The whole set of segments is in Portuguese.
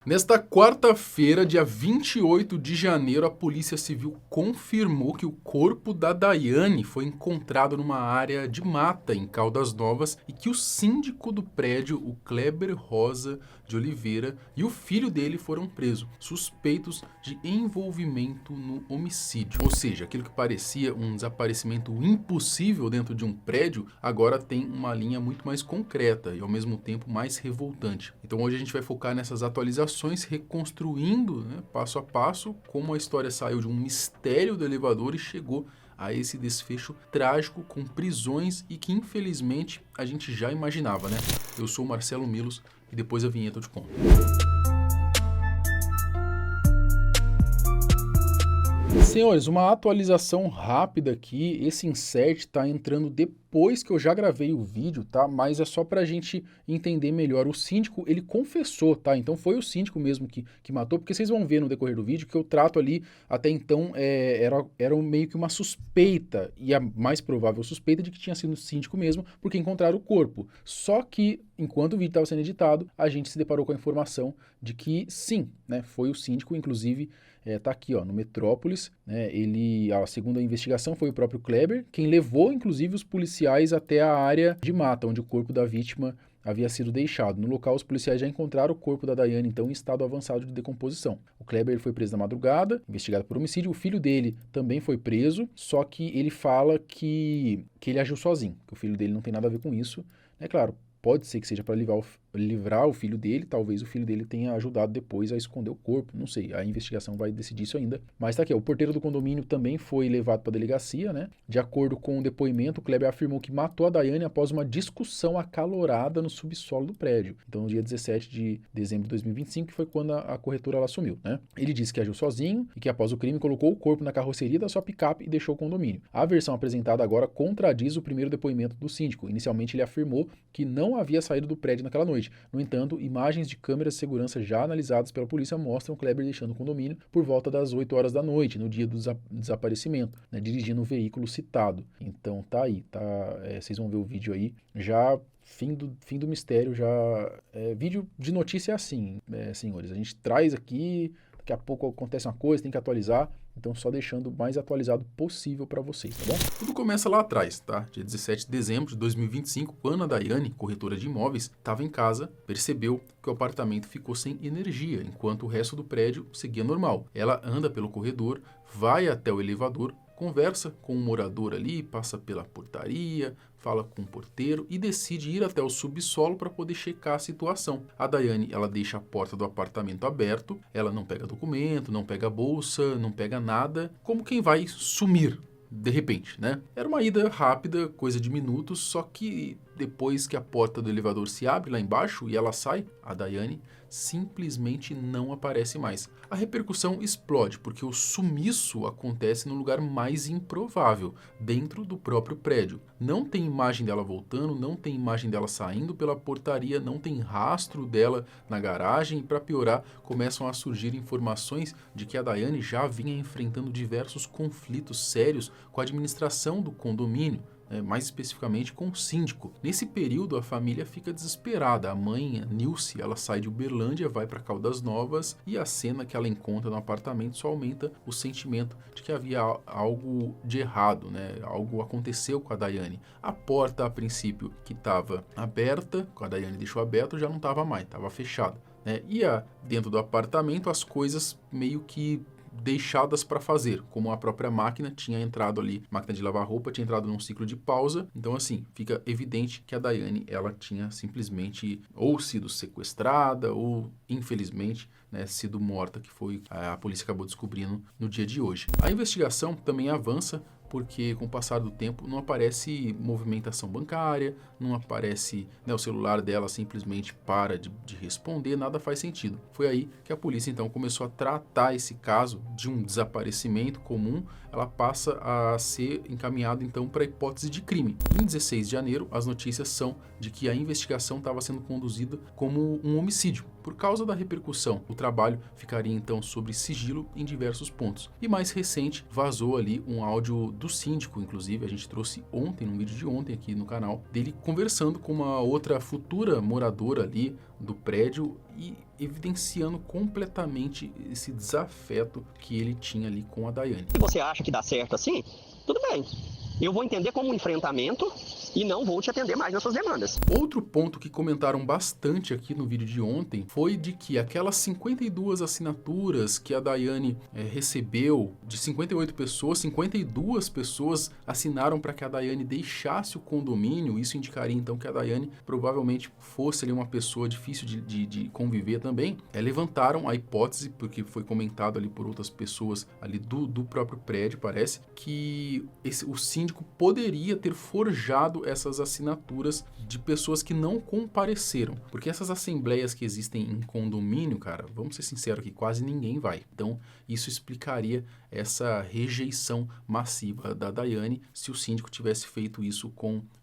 Nesta quarta-feira, dia 28 de janeiro, a Polícia Civil confirmou que o corpo da Daiane foi encontrado numa área de mata em Caldas Novas e que o síndico do prédio, o Kleber Rosa de Oliveira, e o filho dele foram presos, suspeitos de envolvimento no homicídio. Ou seja, aquilo que parecia um desaparecimento impossível dentro de um prédio, agora tem uma linha muito mais concreta e ao mesmo tempo mais revoltante. Então hoje a gente vai focar nessas atualizações, reconstruindo, passo a passo, como a história saiu de um mistério do elevador e chegou a esse desfecho trágico com prisões e que infelizmente a gente já imaginava, né? Eu sou o Marcelo Milos e depois a vinheta eu te conto. Senhores, uma atualização rápida aqui, esse insert está entrando depois que eu já gravei o vídeo, tá? Mas é só pra gente entender melhor. O síndico, ele confessou, tá? Então foi o síndico mesmo que matou, porque vocês vão ver no decorrer do vídeo que eu trato ali, até então, era meio que uma suspeita, e a mais provável suspeita de que tinha sido o síndico mesmo, porque encontraram o corpo. Só que, enquanto o vídeo estava sendo editado, a gente se deparou com a informação de que sim, né? Foi o síndico, inclusive... tá aqui, ó, no Metrópolis, né, a segunda investigação foi o próprio Kleber, quem levou, inclusive, os policiais até a área de mata, onde o corpo da vítima havia sido deixado. No local, os policiais já encontraram o corpo da Daiane, então, em estado avançado de decomposição. O Kleber ele foi preso na madrugada, investigado por homicídio. O filho dele também foi preso, só que ele fala que ele agiu sozinho, que o filho dele não tem nada a ver com isso. É claro, pode ser que seja para livrar o filho dele, talvez o filho dele tenha ajudado depois a esconder o corpo, não sei, a investigação vai decidir isso ainda. Mas tá aqui, ó, o porteiro do condomínio também foi levado para a delegacia, né? De acordo com o depoimento, o Kleber afirmou que matou a Daiane após uma discussão acalorada no subsolo do prédio. Então, no dia 17 de dezembro de 2025, que foi quando a corretora ela assumiu, né? Ele disse que agiu sozinho e que após o crime colocou o corpo na carroceria da sua picape e deixou o condomínio. A versão apresentada agora contradiz o primeiro depoimento do síndico. Inicialmente, ele afirmou que não havia saído do prédio naquela noite. No entanto, imagens de câmeras de segurança já analisadas pela polícia mostram Kleber deixando o condomínio por volta das 8 horas da noite, no dia do desaparecimento, né, dirigindo o veículo citado. Então tá aí, tá? Vocês vão ver o vídeo aí. Já fim do mistério, já... vídeo de notícia é assim, senhores. A gente traz aqui, daqui a pouco acontece uma coisa, tem que atualizar. Então, só deixando o mais atualizado possível para vocês, tá bom? Tudo começa lá atrás, tá? Dia 17 de dezembro de 2025, quando a Daiane, corretora de imóveis, estava em casa, percebeu que o apartamento ficou sem energia, enquanto o resto do prédio seguia normal. Ela anda pelo corredor, vai até o elevador, conversa com um morador ali, passa pela portaria, fala com o porteiro e decide ir até o subsolo para poder checar a situação. A Daiane, ela deixa a porta do apartamento aberto, ela não pega documento, não pega bolsa, não pega nada, como quem vai sumir de repente, né? Era uma ida rápida, coisa de minutos, só que depois que a porta do elevador se abre lá embaixo e ela sai, a Daiane simplesmente não aparece mais. A repercussão explode, porque o sumiço acontece no lugar mais improvável, dentro do próprio prédio. Não tem imagem dela voltando, não tem imagem dela saindo pela portaria, não tem rastro dela na garagem e, para piorar, começam a surgir informações de que a Daiane já vinha enfrentando diversos conflitos sérios com a administração do condomínio, mais especificamente com o síndico. Nesse período, a família fica desesperada. A mãe, a Nilce, ela sai de Uberlândia, vai para Caldas Novas e a cena que ela encontra no apartamento só aumenta o sentimento de que havia algo de errado, né? Algo aconteceu com a Daiane. A porta, a princípio, que estava aberta, a Daiane deixou aberta, já não estava mais, estava fechada, né? E dentro do apartamento, as coisas meio que deixadas para fazer, como a própria máquina tinha entrado ali, máquina de lavar roupa tinha entrado num ciclo de pausa. Então assim, fica evidente que a Daiane, ela tinha simplesmente ou sido sequestrada ou infelizmente, né, sido morta, que foi a polícia acabou descobrindo no dia de hoje. A investigação também avança porque com o passar do tempo não aparece movimentação bancária, não aparece, né, o celular dela simplesmente para de responder, nada faz sentido. Foi aí que a polícia então começou a tratar esse caso de um desaparecimento comum, ela passa a ser encaminhada então para a hipótese de crime. Em 16 de janeiro, as notícias são de que a investigação estava sendo conduzida como um homicídio. Por causa da repercussão, o trabalho ficaria então sob sigilo em diversos pontos. E mais recente, vazou ali um áudio do síndico, inclusive, a gente trouxe ontem, num vídeo de ontem aqui no canal, dele conversando com uma outra futura moradora ali do prédio e evidenciando completamente esse desafeto que ele tinha ali com a Daiane. Se você acha que dá certo assim, tudo bem. Eu vou entender como um enfrentamento e não vou te atender mais nas suas demandas. Outro ponto que comentaram bastante aqui no vídeo de ontem foi de que aquelas 52 assinaturas que a Daiane recebeu, de 58 pessoas, 52 pessoas assinaram para que a Daiane deixasse o condomínio. Isso indicaria então que a Daiane provavelmente fosse ali uma pessoa difícil de conviver também. Levantaram a hipótese, porque foi comentado ali por outras pessoas ali do próprio prédio, parece, que o síndico poderia ter forjado essas assinaturas de pessoas que não compareceram. Porque essas assembleias que existem em condomínio, cara, vamos ser sinceros aqui, quase ninguém vai. Então, isso explicaria essa rejeição massiva da Daiane se o síndico tivesse feito isso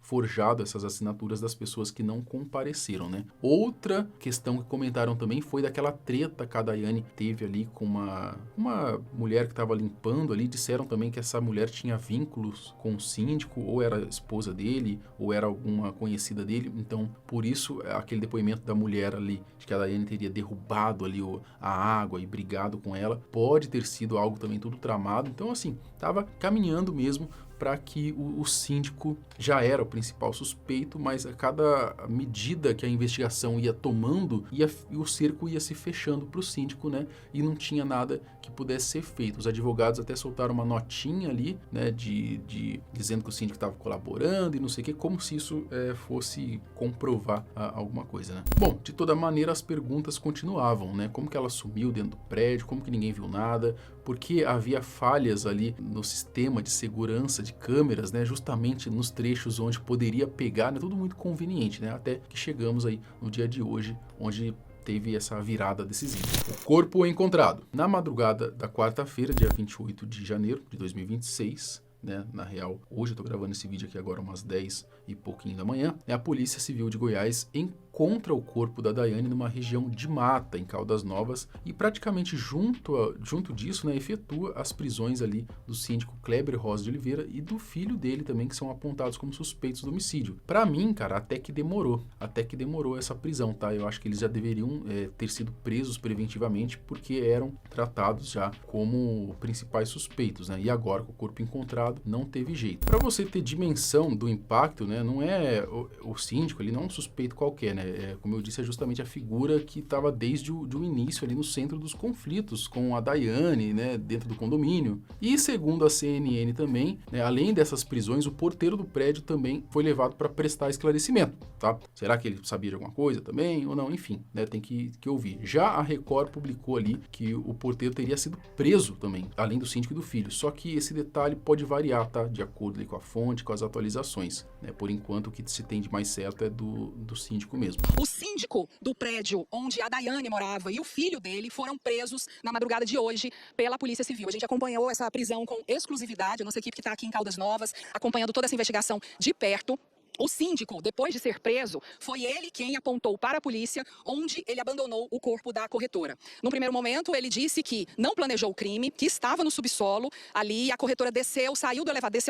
forjado essas assinaturas das pessoas que não compareceram, né? Outra questão que comentaram também foi daquela treta que a Daiane teve ali com uma mulher que estava limpando ali. Disseram também que essa mulher tinha vínculos com o síndico, ou era esposa dele, ou era alguma conhecida dele. Então, por isso, aquele depoimento da mulher ali, de que a Daiane teria derrubado ali a água e brigado com ela, pode ter sido algo também tudo tramado. Então, assim, estava caminhando mesmo para que o síndico já era o principal suspeito, mas a cada medida que a investigação ia tomando, o cerco ia se fechando para o síndico, né? E não tinha nada que pudesse ser feito. Os advogados até soltaram uma notinha ali, né? Dizendo que o síndico estava colaborando e não sei o que, como se isso fosse comprovar alguma coisa, né? Bom, de toda maneira as perguntas continuavam, né? Como que ela sumiu dentro do prédio, como que ninguém viu nada, porque havia falhas ali no sistema de segurança de câmeras, né, justamente nos trechos onde poderia pegar, né, tudo muito conveniente, né, até que chegamos aí no dia de hoje, onde teve essa virada decisiva. O corpo encontrado na madrugada da quarta-feira, dia 28 de janeiro de 2026, né, na real, hoje eu tô gravando esse vídeo aqui agora umas 10 e pouquinho da manhã, a Polícia Civil de Goiás encontra o corpo da Daiane numa região de mata, em Caldas Novas, e praticamente junto disso, né, efetua as prisões ali do síndico Kleber Rosa de Oliveira e do filho dele também, que são apontados como suspeitos do homicídio. Pra mim, cara, até que demorou essa prisão, tá? Eu acho que eles já deveriam ter sido presos preventivamente, porque eram tratados já como principais suspeitos, né? E agora, com o corpo encontrado, não teve jeito. Pra você ter dimensão do impacto, né, não é o síndico, ele não é um suspeito qualquer, né? Como eu disse, é justamente a figura que estava desde o início ali no centro dos conflitos com a Daiane, né, dentro do condomínio. E segundo a CNN também, né, além dessas prisões, o porteiro do prédio também foi levado para prestar esclarecimento, tá? Será que ele sabia de alguma coisa também ou não? Enfim, né, tem que ouvir. Já a Record publicou ali que o porteiro teria sido preso também, além do síndico e do filho. Só que esse detalhe pode variar, tá? De acordo ali com a fonte, com as atualizações, né? Por enquanto, o que se tem de mais certo é do síndico mesmo. O síndico do prédio onde a Daiane morava e o filho dele foram presos na madrugada de hoje pela Polícia Civil. A gente acompanhou essa prisão com exclusividade, a nossa equipe que está aqui em Caldas Novas, acompanhando toda essa investigação de perto. O síndico, depois de ser preso, foi ele quem apontou para a polícia onde ele abandonou o corpo da corretora. No primeiro momento, ele disse que não planejou o crime, que estava no subsolo. Ali, a corretora desceu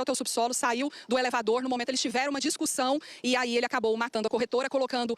até o subsolo, saiu do elevador. No momento, eles tiveram uma discussão e aí ele acabou matando a corretora, colocando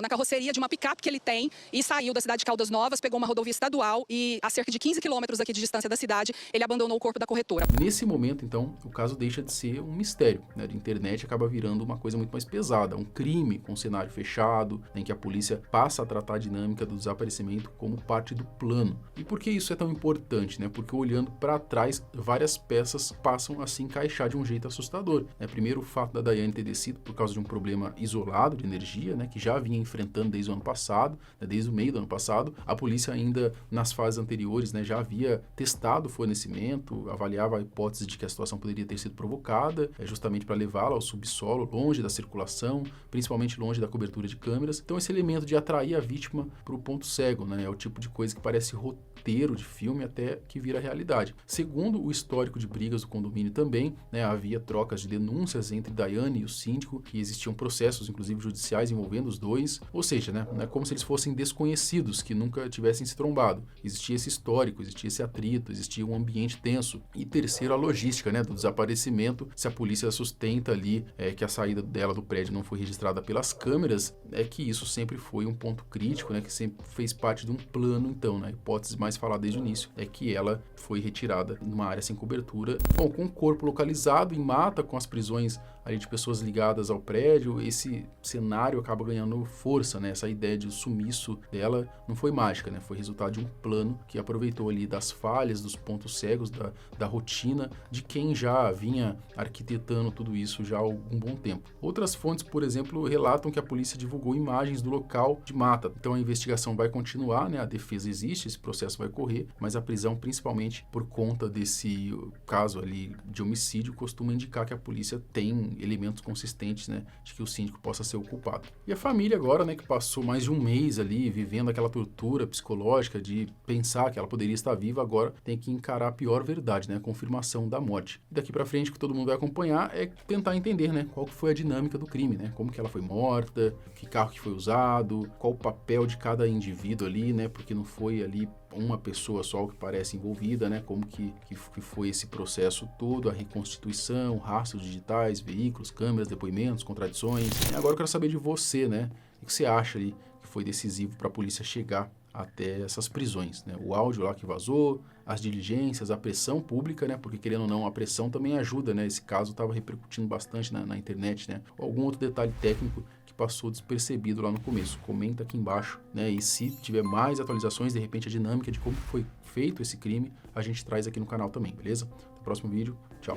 na carroceria de uma picape que ele tem e saiu da cidade de Caldas Novas, pegou uma rodovia estadual e a cerca de 15 quilômetros aqui de distância da cidade, ele abandonou o corpo da corretora. Nesse momento, então, o caso deixa de ser um mistério, né, de internet, acaba virando uma coisa muito mais pesada, um crime com cenário fechado, em que a polícia passa a tratar a dinâmica do desaparecimento como parte do plano. E por que isso é tão importante, né? Porque olhando para trás, várias peças passam a se encaixar de um jeito assustador, né? Primeiro, o fato da Daiane ter descido por causa de um problema isolado de energia, né, que já vinha enfrentando desde o ano passado, né, desde o meio do ano passado. A polícia ainda nas fases anteriores, né, já havia testado o fornecimento, avaliava a hipótese de que a situação poderia ter sido provocada, justamente para levá-la ao subsolo, longe longe da circulação, principalmente longe da cobertura de câmeras. Então esse elemento de atrair a vítima para o ponto cego, né, é o tipo de coisa que parece roteiro de filme até que vira realidade. Segundo o histórico de brigas do condomínio também, né, havia trocas de denúncias entre Daiane e o síndico, que existiam processos, inclusive judiciais, envolvendo os dois, ou seja, né, não é como se eles fossem desconhecidos, que nunca tivessem se trombado. Existia esse histórico, existia esse atrito, existia um ambiente tenso. E terceiro, a logística, né, do desaparecimento. Se a polícia sustenta ali que a saída dela do prédio não foi registrada pelas câmeras, é que isso sempre foi um ponto crítico, né, que sempre fez parte de um plano, então, né, a hipótese mais falada desde o início é que ela foi retirada numa área sem cobertura. Bom, com o corpo localizado em mata, com as prisões ali de pessoas ligadas ao prédio, esse cenário acaba ganhando força, né? Essa ideia de sumiço dela não foi mágica, né? Foi resultado de um plano que aproveitou ali das falhas, dos pontos cegos, da rotina de quem já vinha arquitetando tudo isso já há algum bom tempo. Outras fontes, por exemplo, relatam que a polícia divulgou imagens do local de mata. Então a investigação vai continuar, né? A defesa existe, esse processo vai correr, mas a prisão, principalmente por conta desse caso ali de homicídio, costuma indicar que a polícia tem elementos consistentes, né, de que o síndico possa ser o culpado. E a família agora, né, que passou mais de um mês ali vivendo aquela tortura psicológica de pensar que ela poderia estar viva, agora tem que encarar a pior verdade, né, a confirmação da morte. E daqui para frente o que todo mundo vai acompanhar é tentar entender, né, qual foi a dinâmica do crime, né, como que ela foi morta, que carro que foi usado, qual o papel de cada indivíduo ali, né, porque não foi ali uma pessoa só que parece envolvida, né? Como que foi esse processo todo, a reconstituição, rastros digitais, veículos, câmeras, depoimentos, contradições. E agora eu quero saber de você, né? O que você acha aí que foi decisivo para a polícia chegar até essas prisões, né? O áudio lá que vazou, as diligências, a pressão pública, né? Porque querendo ou não, a pressão também ajuda, né? Esse caso estava repercutindo bastante na internet, né? Ou algum outro detalhe técnico que passou despercebido lá no começo. Comenta aqui embaixo, né? E se tiver mais atualizações, de repente a dinâmica de como foi feito esse crime, a gente traz aqui no canal também, beleza? No próximo vídeo, tchau!